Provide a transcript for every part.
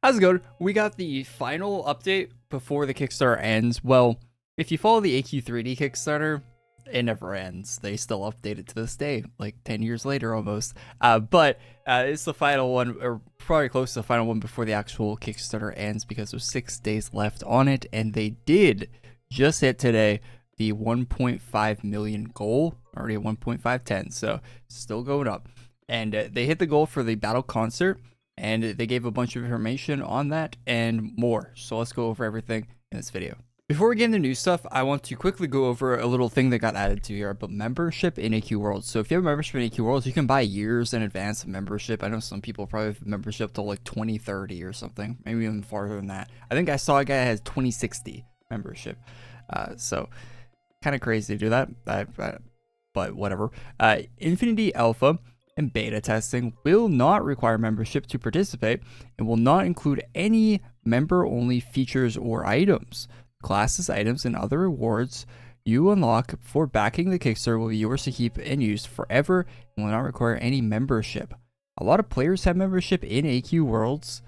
How's it going? We got the final update before the Kickstarter ends. Well, if you follow the AQ3D Kickstarter, it never ends. They still update it to this day, like 10 years later almost. But it's the final one, or probably close to the final one before the actual Kickstarter ends, because there's 6 days left on it, and they did just hit today the 1.5 million goal, already at 1.510, so still going up. And they hit the goal for the battle concert, and they gave a bunch of information on that and more. So let's go over everything in this video. Before we get into new stuff, I want to quickly go over a little thing that got added to here about membership in AQ Worlds. So if you have a membership in AQ Worlds, you can buy years in advance of membership. I know some people probably have membership till like 2030 or something, maybe even farther than that. I think I saw a guy that has 2060 membership. So kind of crazy to do that, but whatever. Infinity Alpha and beta testing will not require membership to participate and will not include any member-only features or items. Classes, items, and other rewards you unlock for backing the Kickstarter will be yours to keep and use forever and will not require any membership. A lot of players have membership in AQ Worlds,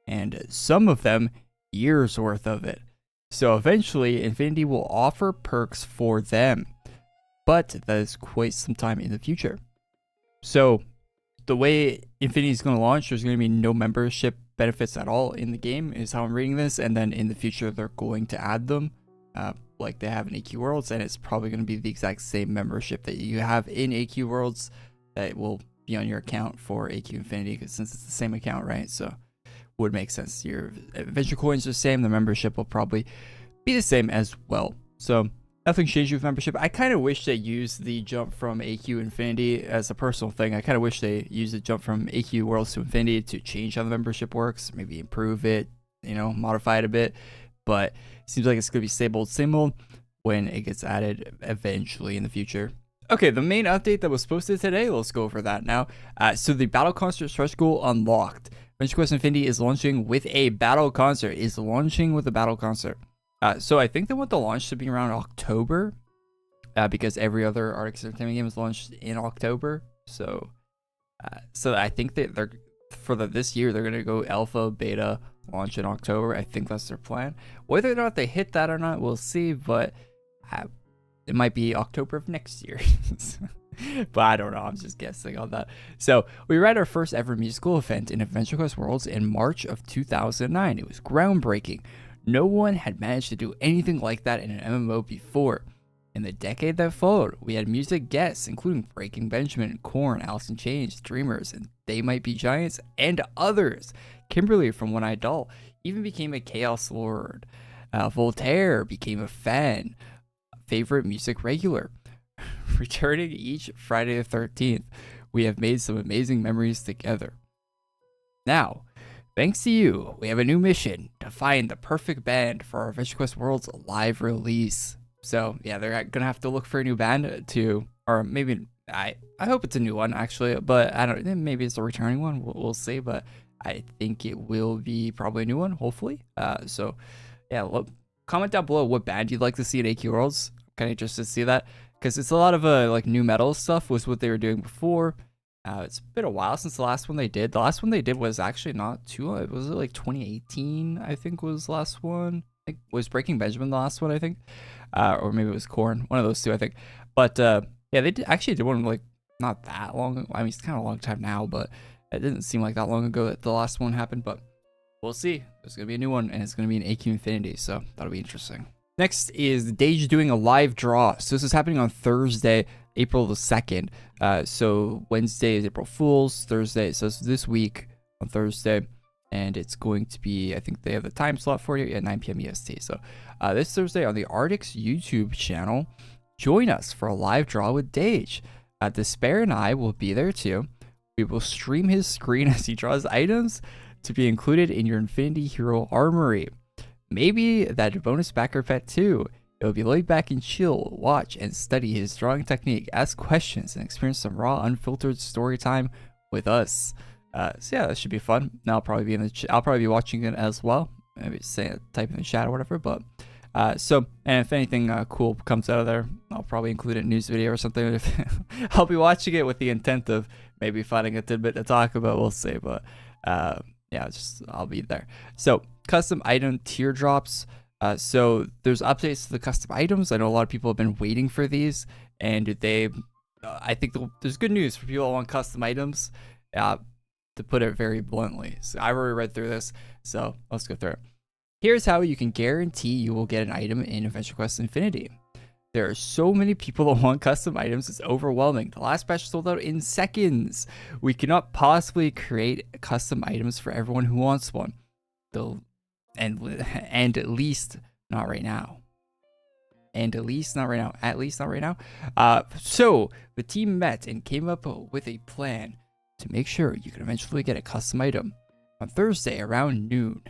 and some of them years worth of it. So eventually, Infinity will offer perks for them, but that is quite some time in the future. So the way Infinity is going to launch, there's going to be no membership benefits at all in the game, is how I'm reading this. And then in the future, they're going to add them like they have in AQ Worlds. And it's probably going to be the exact same membership that you have in AQ Worlds that will be on your account for AQ Infinity, because since it's the same account, right? So would make sense. Your adventure coins are the same. The membership will probably be the same as well. So nothing changed with membership. I kind of wish they used the jump from AQ Infinity as a personal thing. I kind of wish they used the jump from AQ Worlds to Infinity to change how the membership works, maybe improve it, you know, modify it a bit. But it seems like it's going to be same old when it gets added eventually in the future. Okay, the main update that was posted today, let's go over that now. So the Battle Concert stretch goal unlocked. Adventure Quest Infinity is launching with a Battle Concert. So I think they want the launch to be around October, because every other Arctic Entertainment game is launched in October. So I think that they're this year they're gonna go alpha, beta, launch in October. I think that's their plan. Whether or not they hit that or not, we'll see. But it might be October of next year. But I don't know. I'm just guessing on that. So we ran our first ever musical event in Adventure Quest Worlds in March of 2009. It was groundbreaking. No one had managed to do anything like that in an MMO before. In the decade that followed, we had music guests, including Breaking Benjamin, Korey, Alice in Chains, Dreamers, and They Might Be Giants, and others. Kimberly from One Eyed Doll even became a Chaos Lord. Voltaire became a fan, favorite music regular. Returning each Friday the 13th, we have made some amazing memories together. Now, thanks to you, we have a new mission to find the perfect band for our Adventure Quest Worlds live release. So yeah, they're gonna have to look for a new band to, or maybe I hope it's a new one actually, but I don't. Maybe it's a returning one. We'll see, but I think it will be probably a new one, hopefully. So yeah, comment down below what band you'd like to see in AQ Worlds. I'm kind of interested to see that, because it's a lot of like new metal stuff was what they were doing before. It's been a while since the last one they did. The last one they did was actually not too long. Was it like 2018? I think was the last one. I think was Breaking Benjamin the last one, I think, or maybe it was Korey. One of those two, I think. But yeah, they actually did one like not that long. I mean, it's kind of a long time now, but it didn't seem like that long ago that the last one happened. But we'll see. There's gonna be a new one, and it's gonna be an AQ Infinity, so that'll be interesting. Next is Dage doing a live draw. So this is happening on Thursday, April the 2nd. So Wednesday is April Fool's, Thursday, so it's this week on Thursday, and it's going to be, I think they have the time slot for you at 9 p.m. EST. So this Thursday on the Arctic's YouTube channel, join us for a live draw with Dage. Despair and I will be there too. We will stream his screen as he draws items to be included in your Infinity Hero Armory. Maybe that bonus backer pet too. It will be laid back and chill, watch and study his drawing technique, ask questions, and experience some raw, unfiltered story time with us. So yeah, that should be fun. Now I'll probably be I'll probably be watching it as well. Maybe type in the chat or whatever. But and if anything cool comes out of there, I'll probably include it in a news video or something. I'll be watching it with the intent of maybe finding a tidbit to talk about. We'll see. But Yeah, I'll be there. So custom item teardrops. So there's updates to the custom items. I know a lot of people have been waiting for these, and I think there's good news for people that want custom items. To put it very bluntly, so I already read through this, so let's go through it. Here's how you can guarantee you will get an item in Adventure Quest Infinity. There are so many people that want custom items, it's overwhelming. The last batch sold out in seconds. We cannot possibly create custom items for everyone who wants one. And at least not right now. So the team met and came up with a plan to make sure you can eventually get a custom item. On Thursday around noon,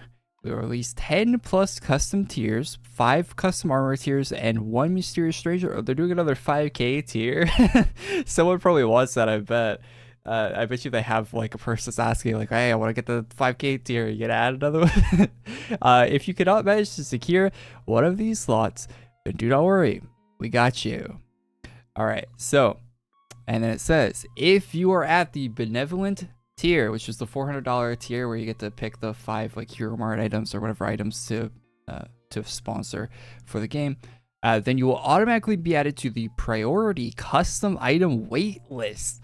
we will release 10 plus custom tiers, 5 custom armor tiers, and 1 mysterious stranger. Oh, they're doing another 5k tier. Someone probably wants that, I bet. I bet you they have like a person that's asking like, hey, I want to get the 5k tier. You gonna add another one? If you cannot manage to secure one of these slots, then do not worry. We got you. All right, so, and then it says, if you are at the Benevolent tier, which is the $400 tier where you get to pick the 5 like Hero Mart items or whatever items to sponsor for the game, then you will automatically be added to the priority custom item wait list.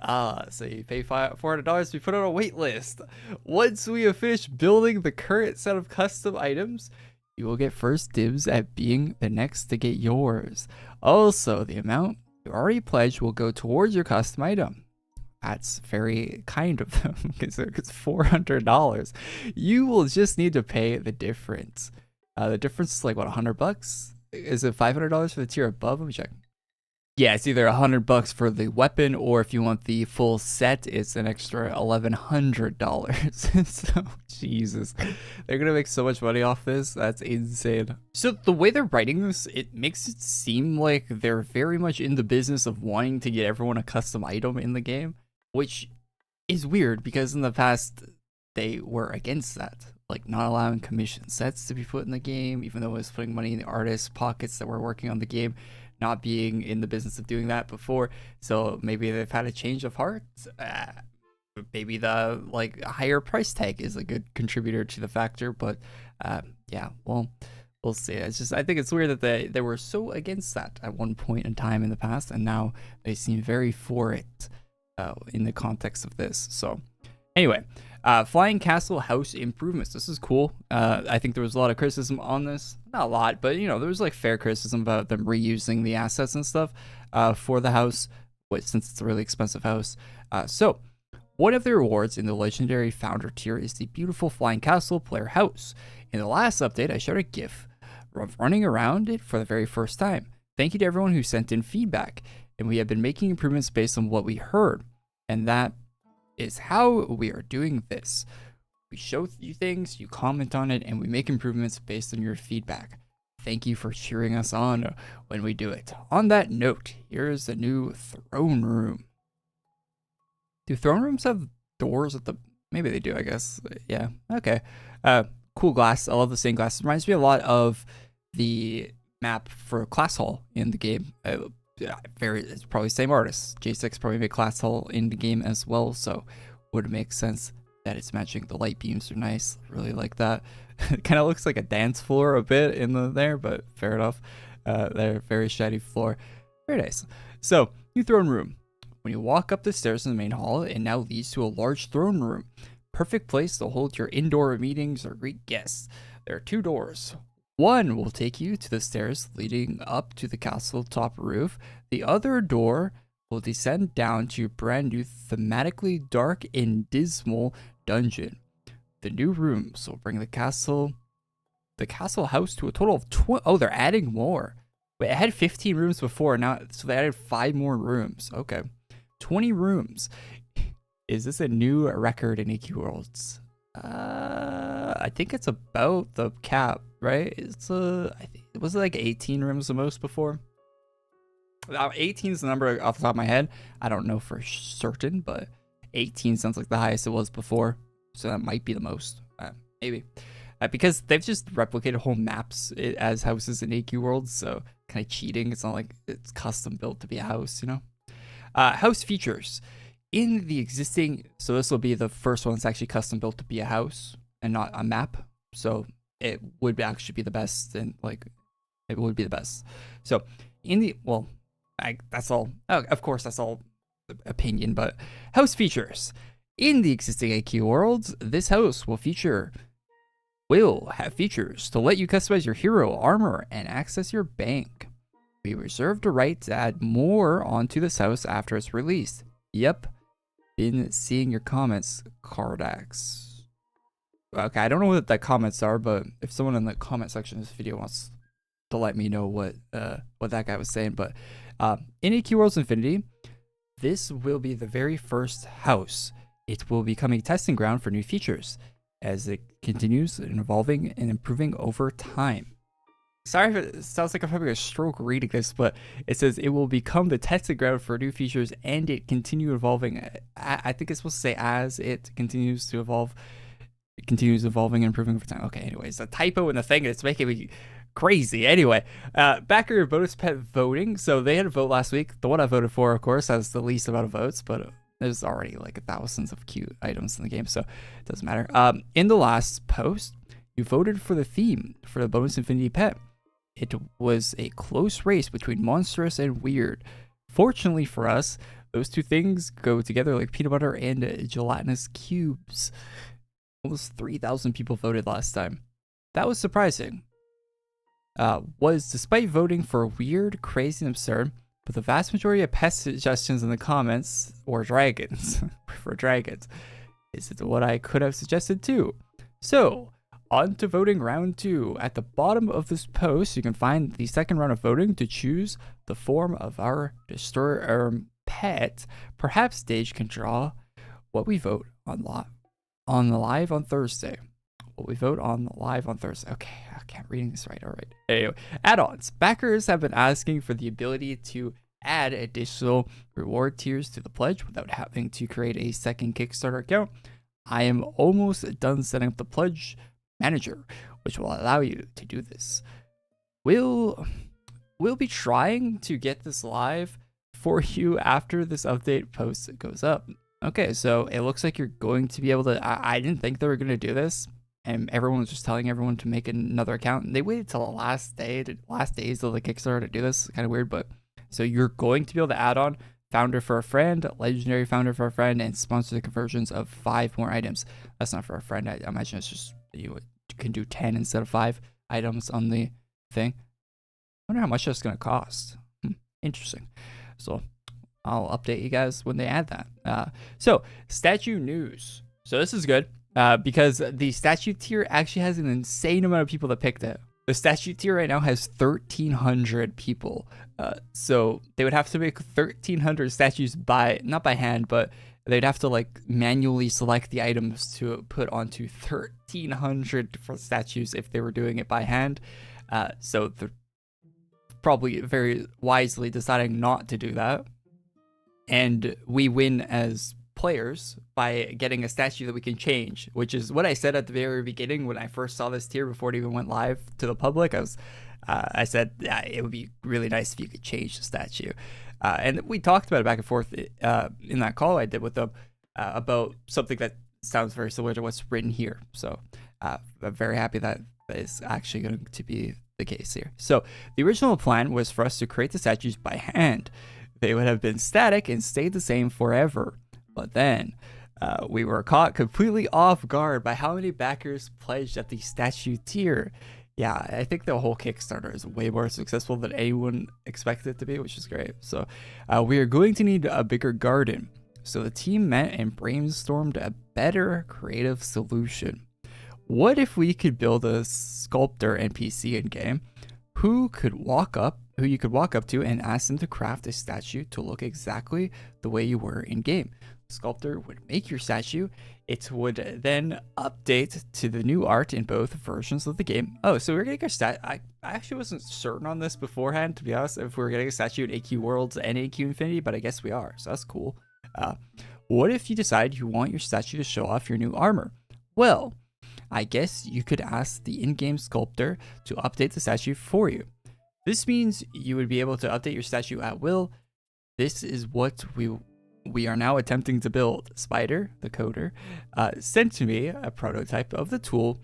So you pay $400 to be put on a wait list. Once we have finished building the current set of custom items, you will get first dibs at being the next to get yours. Also, the amount you already pledged will go towards your custom item. That's very kind of them because it's $400. You will just need to pay the difference. The difference is like what, $100? Is it $500 for the tier above? Let me check. Yeah, it's either $100 for the weapon, or if you want the full set, it's an extra $1,100. So, Jesus, they're gonna make so much money off this. That's insane. So the way they're writing this, it makes it seem like they're very much in the business of wanting to get everyone a custom item in the game, which is weird because in the past they were against that, like not allowing commission sets to be put in the game, even though it was putting money in the artists' pockets that were working on the game. Not being in the business of doing that before, so maybe they've had a change of heart. Maybe the like higher price tag is a good contributor to the factor, but yeah, well, we'll see. I think it's weird that they were so against that at one point in time in the past, and now they seem very for it in the context of this. So anyway, Flying Castle house improvements. This is cool. I think there was a lot of criticism on this. Not a lot, but you know, there was like fair criticism about them reusing the assets and stuff for the house, since it's a really expensive house. So one of the rewards in the legendary founder tier is the beautiful Flying Castle player house. In the last update, I showed a GIF of running around it for the very first time. Thank you to everyone who sent in feedback, and we have been making improvements based on what we heard, and that is how we are doing this. We show you things, you comment on it, and we make improvements based on your feedback. Thank you for cheering us on when we do it. On that note, here's the new throne room. Do throne rooms have doors at the... Maybe they do, I guess. Yeah, okay. Cool glass. I love the stained glass. It reminds me a lot of the map for Class Hall in the game. It's probably the same artist. J6 probably made Class Hall in the game as well, so would make sense that it's matching. The light beams are nice. Really like that. It kind of looks like a dance floor a bit in there, but fair enough. They're very shiny floor. Very nice. So, new throne room. When you walk up the stairs in the main hall, it now leads to a large throne room. Perfect place to hold your indoor meetings or greet guests. There are 2 doors. One will take you to the stairs leading up to the castle top roof. The other door will descend down to your brand new thematically dark and dismal dungeon. The new rooms will bring the castle house to a total of 20. Oh, they're adding more. Wait, it had 15 rooms before, now so they added 5 more rooms. Okay, 20 rooms. Is this a new record in AQ Worlds? I think it's about the cap, right? I think it was like 18 rooms the most before. 18 is the number off the top of my head. I don't know for certain, but 18 sounds like the highest it was before, so that might be the most. Maybe because they've just replicated whole maps as houses in AQ Worlds, so kind of cheating. It's not like it's custom built to be a house, you know. House features. in the existing, so this will be the first one that's actually custom built to be a house and not a map. So it would actually be the best, and like it would be the best. So in the, well, that's all. Of course, that's all opinion, but house features. In the existing AQ worlds, this house will have features to let you customize your hero, armor, and access your bank. We reserve the right to add more onto this house after it's released. Yep, been seeing your comments, Cardax. Okay, I don't know what the comments are, but if someone in the comment section of this video wants to let me know what that guy was saying. But in AQ Worlds Infinity, this will be the very first house. It will become a testing ground for new features as it continues evolving and improving over time. Sorry if it sounds like I'm having a stroke reading this, but it says it will become the testing ground for new features and it continue evolving. I think it's supposed to say as it continues to evolve. It continues evolving and improving over time. Okay, anyways, a typo in the thing, and it's making me crazy. Anyway, backer bonus pet voting. So they had a vote last week. The one I voted for, of course, has the least amount of votes, but there's already like thousands of cute items in the game, so it doesn't matter. In the last post, you voted for the theme for the bonus infinity pet. It was a close race between monstrous and weird. Fortunately for us, those two things go together like peanut butter and gelatinous cubes. Almost 3,000 people voted last time. That was surprising. Was despite voting for weird, crazy, and absurd, but the vast majority of pet suggestions in the comments were dragons. For dragons. Is it what I could have suggested too? So, on to voting round 2. At the bottom of this post, you can find the second round of voting to choose the form of our destroyer pet. Perhaps Stage can draw what we vote on live on Thursday. What we vote on live on Thursday. Okay, I can't reading this right. All right. Anyway, add-ons. Backers have been asking for the ability to add additional reward tiers to the pledge without having to create a second Kickstarter account. I am almost done setting up the pledge manager, which will allow you to do this. We'll be trying to get this live for you after this update post goes up. Okay, so it looks like you're going to be able to. I didn't think they were going to do this, and everyone was just telling everyone to make another account. And they waited till the last days of the Kickstarter to do this. Kind of weird, but so you're going to be able to add on founder for a friend, legendary founder for a friend, and sponsor the conversions of 5 more items. That's not for a friend. I imagine it's just you can do 10 instead of 5 items on the thing. I wonder how much that's going to cost. Interesting. So I'll update you guys when they add that. So statue news. So this is good because the statue tier actually has an insane amount of people that picked it. The statue tier right now has 1,300 people. So they would have to make 1,300 statues not by hand, but they'd have to like manually select the items to put onto 1,300 statues if they were doing it by hand. So they're probably very wisely deciding not to do that. And we win as players by getting a statue that we can change, which is what I said at the very beginning when I first saw this tier before it even went live to the public. I said it would be really nice if you could change the statue. And we talked about it back and forth in that call I did with them about something that sounds very similar to what's written here. So I'm very happy that is actually going to be the case here. So the original plan was for us to create the statues by hand. They would have been static and stayed the same forever. But then we were caught completely off guard by how many backers pledged at the statue tier. Yeah, I think the whole Kickstarter is way more successful than anyone expected it to be, which is great. So we are going to need a bigger garden. So the team met and brainstormed a better creative solution. What if we could build a sculptor NPC in game who you could walk up to and ask them to craft a statue to look exactly the way you were in game. The sculptor would make your statue. It would then update to the new art in both versions of the game. Oh, so we're getting a statue. I actually wasn't certain on this beforehand, to be honest, if we were getting a statue in AQ Worlds and AQ Infinity, but I guess we are, so that's cool. What if you decide you want your statue to show off your new armor? Well, I guess you could ask the in-game sculptor to update the statue for you. This means you would be able to update your statue at will. This is what we we are now attempting to build. Spider, the coder, sent to me a prototype of the tool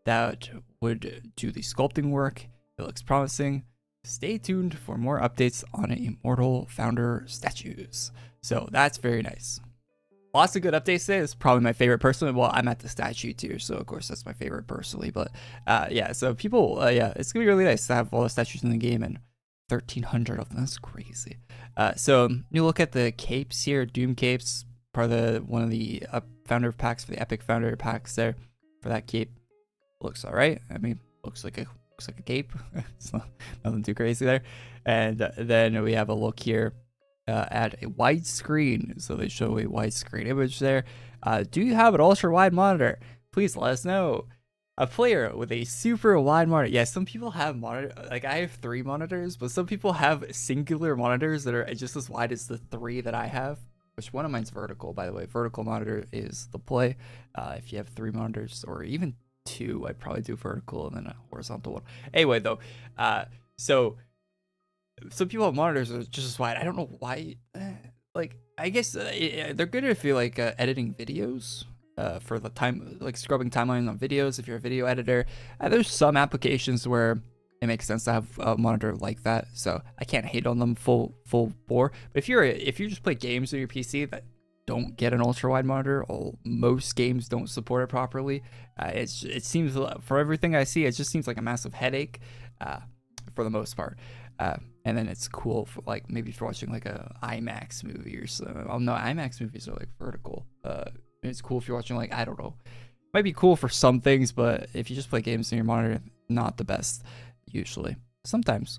that would do the sculpting work. It looks promising. Stay tuned for more updates on Immortal Founder statues. So that's very nice. Lots of good updates today. It's probably my favorite personally. Well, I'm at the statue tier, so of course that's my favorite personally. But yeah, so people, yeah, it's gonna be really nice to have all the statues in the game, and 1,300 of them. That's crazy. So you look at the capes here, Doom capes, part of one of the founder packs for the Epic founder packs there. For that cape, looks all right. I mean, looks like a cape. It's nothing too crazy there. And then we have a look here at a widescreen. So they show a widescreen image there. Do you have an ultra wide monitor? Please let us know. A player with a super wide monitor. Yeah, some people have monitor, like I have 3 monitors, but some people have singular monitors that are just as wide as the 3 that I have, which one of mine's vertical, by the way. Vertical monitor is the play. If you have 3 monitors or even 2, I'd probably do vertical and then a horizontal one. Anyway, though, so some people have monitors that are just as wide. I don't know why. Like, I guess they're good if you're like editing videos. For the time, like scrubbing timelines on videos, if you're a video editor. There's some applications where it makes sense to have a monitor like that, so I can't hate on them full bore. But if you just play games on your PC that don't get an ultra wide monitor, or most games don't support it properly, it seems, for everything I see, it just seems like a massive headache for the most part. And then it's cool for like maybe for watching like a IMAX movie or so. Oh no, IMAX movies are like vertical. It's cool if you're watching, like, I don't know, might be cool for some things, but if you just play games on your monitor, not the best usually. Sometimes,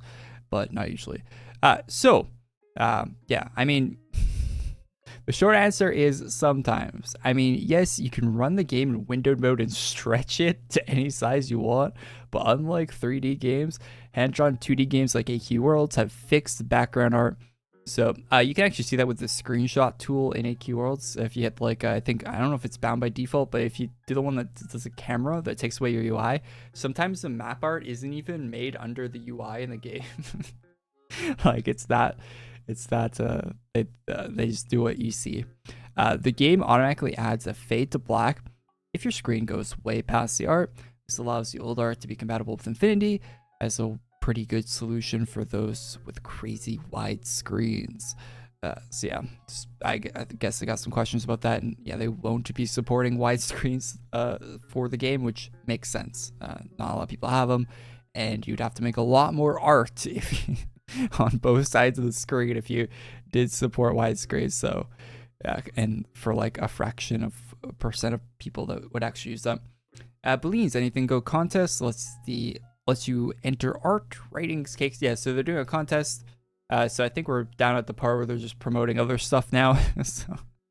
but not usually. Yeah, I mean, the short answer is sometimes. I mean, yes, you can run the game in windowed mode and stretch it to any size you want, but unlike 3D games, hand-drawn 2D games like AQ Worlds have fixed background art. So you can actually see that with the screenshot tool in AQ Worlds. If you hit like, I don't know if it's bound by default, but if you do the one that does a camera that takes away your UI, sometimes the map art isn't even made under the UI in the game. Like they just do what you see. The game automatically adds a fade to black if your screen goes way past the art. This allows the old art to be compatible with Infinity as a pretty good solution for those with crazy wide screens. So yeah, I guess I got some questions about that, and yeah, they won't be supporting wide screens for the game, which makes sense. Not a lot of people have them, and you'd have to make a lot more art if you, on both sides of the screen if you did support wide screens. So yeah, and for like a fraction of a percent of people that would actually use them. Belize Anything Go contest lets you enter art, ratings, cakes. Yeah, so they're doing a contest. So I think we're down at the part where they're just promoting other stuff now.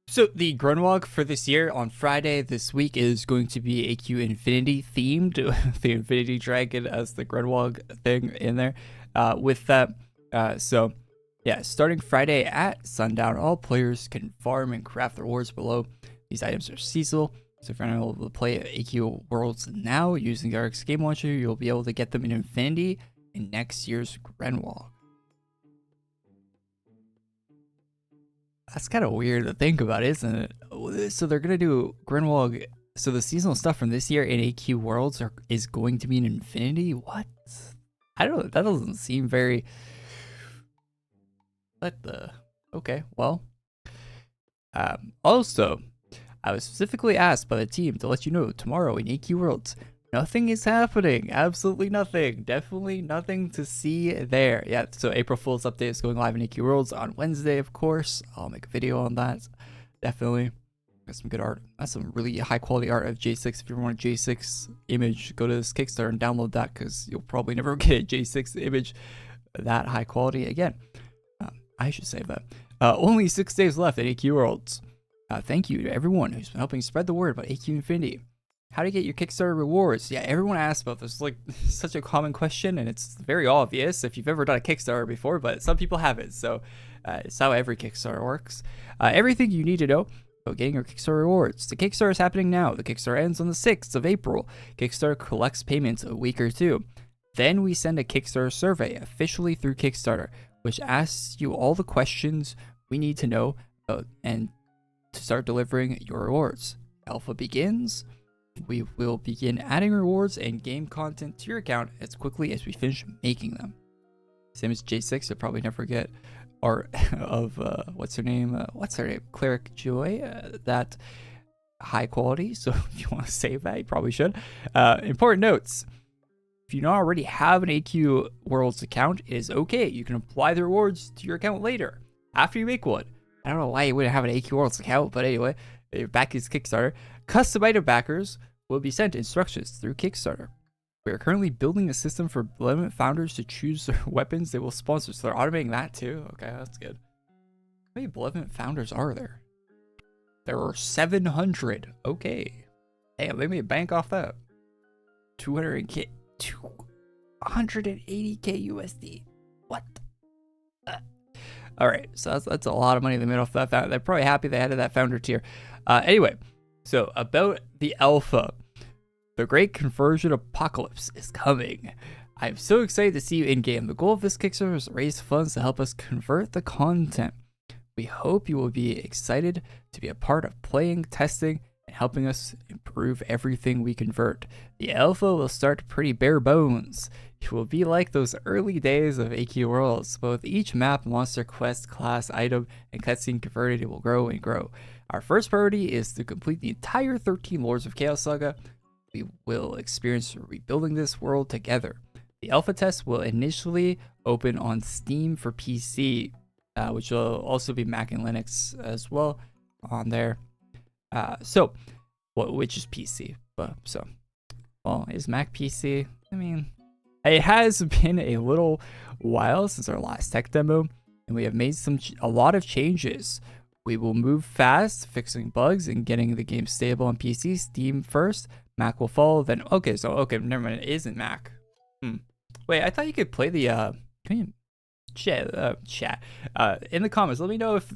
So the Grunwald for this year on Friday this week is going to be AQ Infinity themed. The Infinity Dragon as the Grunwald thing in there. With that, so yeah, starting Friday at sundown, all players can farm and craft the rewards below. These items are seasonal. So if you're not able to play AQ Worlds now using the RX Game Launcher, you'll be able to get them in Infinity in next year's Grunwald. That's kind of weird to think about, isn't it? So they're going to do Grunwald. So the seasonal stuff from this year in AQ Worlds is going to be in Infinity? What? I don't know. That doesn't seem very... What the... Okay, well. Also... I was specifically asked by the team to let you know tomorrow in AQ Worlds, nothing is happening. Absolutely nothing. Definitely nothing to see there. Yeah, so April Fool's update is going live in AQ Worlds on Wednesday, of course. I'll make a video on that. Definitely. Got some good art. That's some really high quality art of J6. If you want a J6 image, go to this Kickstarter and download that, because you'll probably never get a J6 image that high quality again. I should say that. Only 6 days left at AQ Worlds. Thank you to everyone who's been helping spread the word about AQ Infinity. How to get your Kickstarter rewards? Yeah, everyone asks about this. It's like such a common question, and it's very obvious if you've ever done a Kickstarter before, but some people haven't. So it's how every Kickstarter works. Everything you need to know about getting your Kickstarter rewards. The Kickstarter is happening now. The Kickstarter ends on the 6th of April. Kickstarter collects payments a week or two. Then we send a Kickstarter survey officially through Kickstarter, which asks you all the questions we need to know and to start delivering your rewards. Alpha begins. We will begin adding rewards and game content to your account as quickly as we finish making them. Same as J6, you'll probably never get art of what's her name, Cleric Joy, that high quality. So if you want to save that, you probably should. Important notes: if you don't already have an AQ Worlds account, it is okay. You can apply the rewards to your account later after you make one. I don't know why you wouldn't have an AQ Worlds account, but anyway, back is Kickstarter. Custom item backers will be sent instructions through Kickstarter. We are currently building a system for Benevolent founders to choose their weapons they will sponsor. So they're automating that too. Okay, that's good. How many Benevolent founders are there? There are 700. Okay. Damn, they made bank off that. 280k USD. What? All right, so that's a lot of money they made off that. They're probably happy they added that founder tier. Anyway, so about the alpha. The great conversion apocalypse is coming. I'm so excited to see you in game. The goal of this Kickstarter is to raise funds to help us convert the content. We hope you will be excited to be a part of playing, testing, and helping us improve everything we convert. The alpha will start pretty bare bones. It will be like those early days of AQ Worlds, but with each map, monster, quest, class, item, and cutscene converted, it will grow and grow. Our first priority is to complete the entire 13 Lords of Chaos Saga. We will experience rebuilding this world together. The alpha test will initially open on Steam for PC, which will also be Mac and Linux as well on there. Which is PC, well, is Mac PC? I mean, it has been a little while since our last tech demo, and we have made a lot of changes. We will move fast, fixing bugs and getting the game stable on PC. Steam first, Mac will follow. Then never mind. It isn't Mac. Wait, I thought you could play the chat in the comments. Let me know if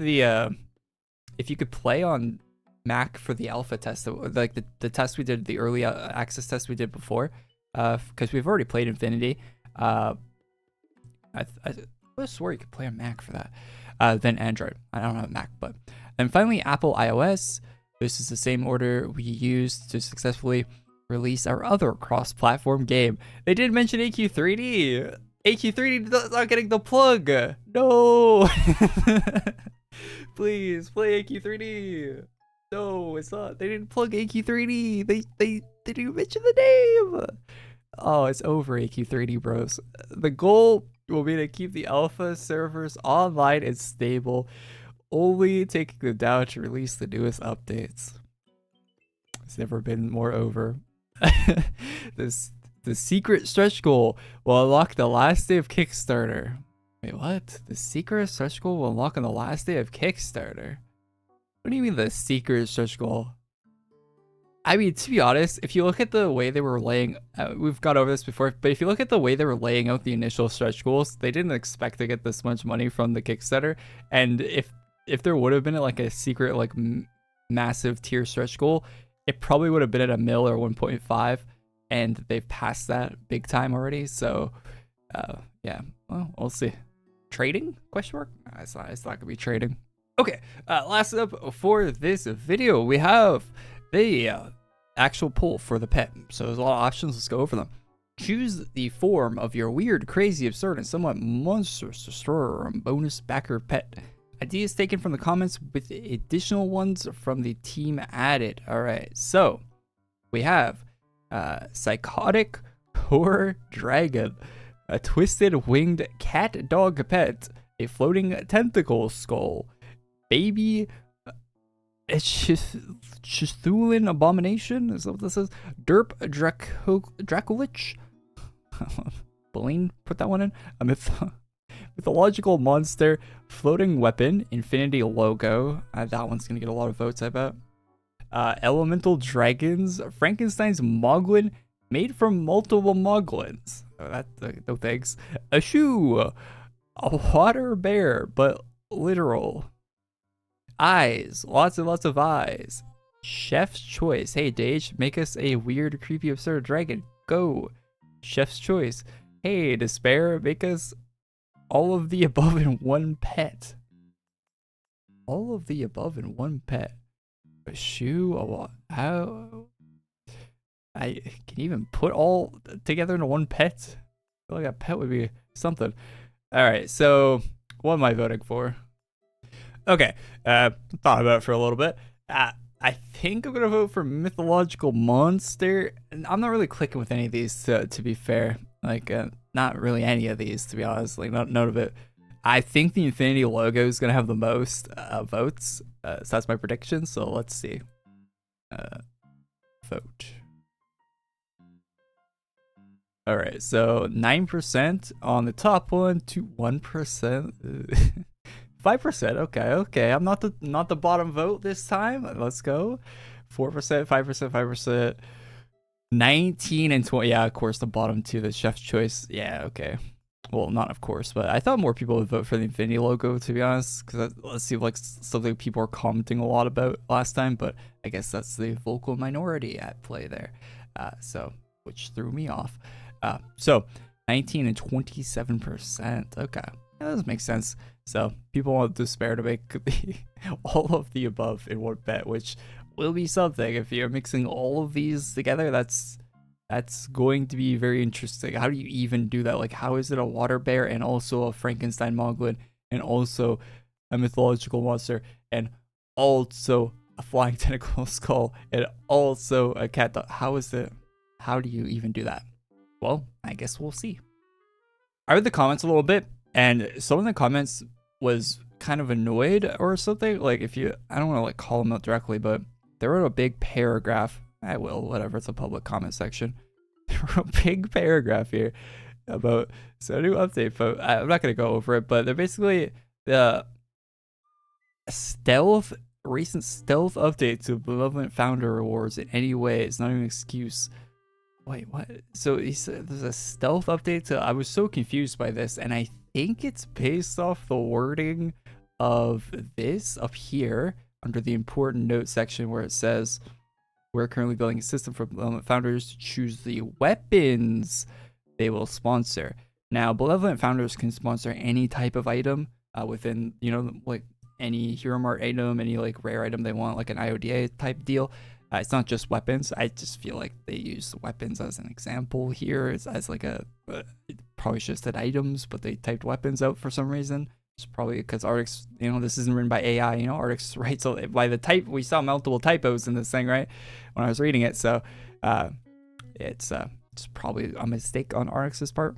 you could play on Mac for the alpha test, like the test we did, the early access test we did before, because we've already played Infinity. I swear you could play on Mac for that. Then Android. I don't have a Mac, but then finally Apple iOS. This is the same order we used to successfully release our other cross-platform game. They did mention AQ3D. AQ3D is not getting the plug. No. Please play AQ3D. No, it's not. They didn't plug AQ3D. They didn't mention the name. Oh, it's over, AQ3D bros. The goal will be to keep the alpha servers online and stable, only taking them down to release the newest updates. It's never been more over. The secret stretch goal will unlock the last day of Kickstarter. Wait, what? The secret stretch goal will unlock on the last day of Kickstarter? What do you mean the secret stretch goal? I mean, to be honest, if you look at the way they were laying, we've gone over this before, but if you look at the way they were laying out the initial stretch goals, they didn't expect to get this much money from the Kickstarter. And if there would have been like a secret, like massive tier stretch goal, it probably would have been at $1 million or 1.5, and they've passed that big time already. So, yeah, well, we'll see. Trading? Question mark? It's not gonna be trading. Okay, last up for this video, we have the actual poll for the pet. So there's a lot of options. Let's go over them. Choose the form of your weird, crazy, absurd, and somewhat monstrous destroyer and bonus backer pet. Ideas taken from the comments with additional ones from the team added. All right, so we have psychotic horror dragon, a twisted winged cat dog pet, a floating tentacle skull, baby Chthulin abomination, is that what this is? Derp Draculich. Blaine put that one in. A mythological monster, floating weapon, infinity logo. That one's gonna get a lot of votes, I bet. Elemental dragons, Frankenstein's moglin, made from multiple moglins. Oh, no thanks. A shoe, a water bear, but literal. Eyes, lots and lots of eyes. Chef's choice. Hey, Dage, make us a weird, creepy, absurd dragon. Go. Chef's choice. Hey, Despair, make us all of the above in one pet. all of the above in one pet. A shoe, how I can even put all together into one pet? I feel like a pet would be something. All right, so what am I voting for? Okay, thought about it for a little bit. I think I'm gonna vote for mythological monster. And I'm not really clicking with any of these, to be fair. Like, not really any of these, to be honest. Like, none of it. I think the Infinity logo is gonna have the most votes. So that's my prediction. So let's see. Vote. All right, so 9% on the top one to 1%. 5%. Okay. I'm not the bottom vote this time. Let's go. 4%, 5%, 5%. 19 and 20. Yeah, of course, the bottom two, the chef's choice. Yeah, okay. Well, not of course, but I thought more people would vote for the Infinity logo, to be honest, because that seemed like something people were commenting a lot about last time, but I guess that's the vocal minority at play there. So, which threw me off. So 19 and 27%. Okay, that does make sense. So people want Despair to make all of the above in one bet, which will be something. If you're mixing all of these together, that's going to be very interesting. How do you even do that? Like, how is it a water bear and also a Frankenstein moglin and also a mythological monster and also a flying tentacle skull and also a cat dog? How do you even do that? Well, I guess we'll see. I read the comments a little bit, and some of the comments was kind of annoyed or something. Like, I don't want to like call them out directly, but they wrote a big paragraph. I will, whatever. It's a public comment section. They wrote a big paragraph here about new update. But I'm not gonna go over it. But they're basically the recent stealth update to Benevolent founder rewards in any way. It's not even an excuse. Wait, what? So he said there's a stealth update to. I was so confused by this, and I think it's based off the wording of this up here under the important note section where it says we're currently building a system for founders to choose the weapons they will sponsor. Now, Benevolent founders can sponsor any type of item within, like any Hero Mart item, any like rare item they want, like an IODA type deal. It's not just weapons. I just feel like they use weapons as an example here. It's as like it probably should have said items, but they typed weapons out for some reason. It's probably because Artix, this isn't written by AI, Artix writes so by the type. We saw multiple typos in this thing, right? When I was reading it. So it's probably a mistake on Artix's part.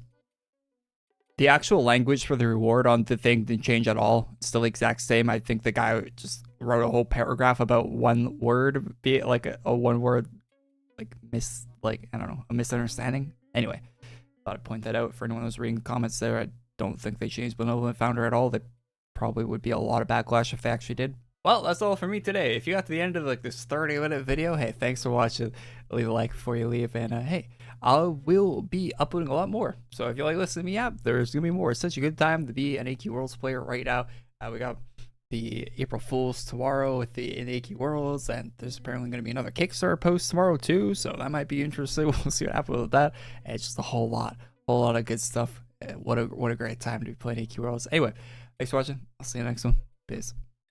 The actual language for the reward on the thing didn't change at all. It's still the exact same. I think the guy just wrote a whole paragraph about one word, be it like a one word, I don't know, a misunderstanding. Anyway, thought I'd point that out for anyone who's reading the comments there. I don't think they changed Benevolent founder at all. They probably would be a lot of backlash if they actually did. Well, that's all for me today. If you got to the end of like this 30-minute video, hey, thanks for watching. Leave a like before you leave, and hey, I will be uploading a lot more. So if you like listening to me out, there's gonna be more. It's such a good time to be an AQ Worlds player right now. We got the April Fools tomorrow with the AQ Worlds, and there's apparently gonna be another Kickstarter post tomorrow too. So that might be interesting. We'll see what happens with that. And it's just a whole lot of good stuff. What a great time to be playing AQ Worlds. Anyway, thanks for watching. I'll see you next one. Peace.